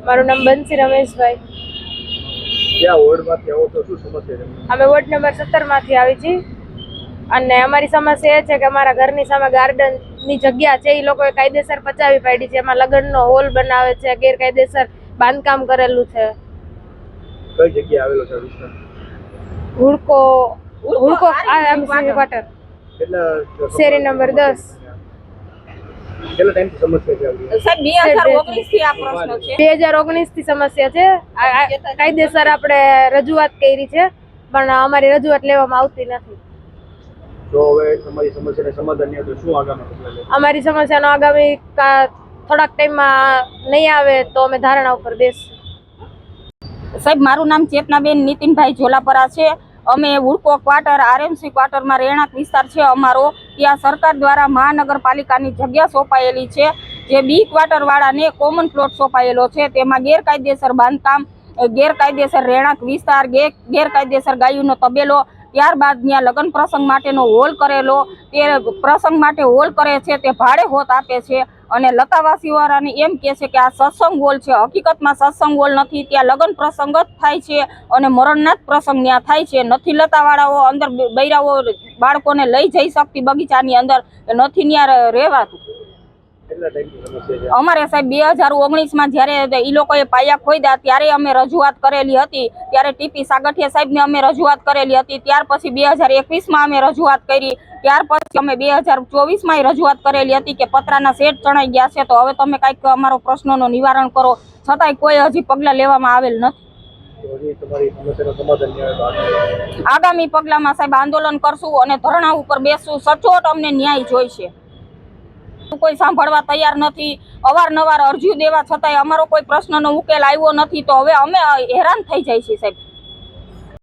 મારું નામ બંસી રમેશભાઈ. ક્યાં વોર્ડમાંથી આવો છો? શું સમસ્યા છે? અમે વોર્ડ નંબર 17 માંથી આવી છીએ અને અમારી સમસ્યા એ છે કે અમારા ઘરની સામે ગાર્ડનની જગ્યા છે, એ લોકોએ કાયદેસર પચાવી પાડી છે. એમાં લગ્નનો હોલ બનાવે છે, ગેરકાયદેસર બાંધકામ કરેલું છે. કઈ જગ્યાએ આવેલો છે વિસ્તાર? હુડકો ક્વાર્ટર, શેરી નંબર 10. કેટલા ટાઈમથી સમસ્યા છે? સાહેબ 2019 થી આ પ્રશ્ન છે. 2019 થી સમસ્યા છે. કાયદેસર આપણે રજૂઆત કરી છે પણ અમારી રજૂઆત લેવામાં આવતી નથી. તો હવે તમારી સમસ્યાને સમાધાન નહીં તો શું આગામી પગલાં લેશો? અમારી સમસ્યાનો આગામી થોડાક ટાઈમમાં નહીં આવે તો અમે ધારણા ઉપર બેસશું. સાહેબ મારું નામ ચેતનાબેન નીતિનભાઈ ઝોલાપરા છે. અમે હુડકો ક્વાર્ટર આરએમસી ક્વાર્ટરમાં રહેણાંક વિસ્તાર છે અમારો. ત્યાં સરકાર દ્વારા મહાનગરપાલિકાની જગ્યા સોંપાયેલી છે, જે બી ક્વાર્ટર વાળાને કોમન પ્લોટ સોંપાયેલો છે. તેમાં ગેરકાયદેસર બાંધકામ, ગેરકાયદેસર રહેણાંક વિસ્તાર, ગેરકાયદેસર ગાયોનો તબેલો, ત્યારબાદ ત્યાં લગ્ન પ્રસંગ માટેનો હોલ કરેલો. તે પ્રસંગ માટે હોલ કરે છે તે ભાડે હોત આપે છે અને લતાવાસીવાળાને એમ કહે છે કે આ સત્સંગ હોલ છે. હકીકતમાં સત્સંગ હોલ નથી, ત્યાં લગ્ન પ્રસંગ જ થાય છે અને મરણના જ પ્રસંગ ત્યાં થાય છે. નથી લતાવાળાઓ અંદર બૈરાઓ બાળકોને લઈ જઈ શકતી બગીચાની અંદર, નથી ત્યાં રહેવાતું. અમારે સાહેબ 2019માં જ્યારે એ લોકોએ પાયા ખોદ્યા ત્યારે અમે રજૂઆત કરેલી હતી. ત્યારે ટીપી સાગઠિયા સાહેબને અમે રજૂઆત કરેલી હતી. ત્યાર પછી 2021માં અમે રજૂઆત કરી. ત્યાર પછી અમે 2024માં રજૂઆત કરેલી હતી કે પતરાના સેટ ચણાઈ ગયા છે, તો હવે તમે કાંઈક અમારો પ્રશ્નોનું નિવારણ કરો. છતાંય કોઈ હજી પગલાં લેવામાં આવેલ નથી. આગામી પગલામાં સાહેબ આંદોલન કરશું અને ધરણા ઉપર બેસશું. સચોટ અમને ન્યાય જોઈશે. કોઈ સાંભળવા તૈયાર નથી. અવારનવાર અરજીઓ દેવા છતાંય અમારો કોઈ પ્રશ્નનો ઉકેલ આવ્યો નથી. તો હવે અમે હેરાન થઈ જાય છીએ સાહેબ.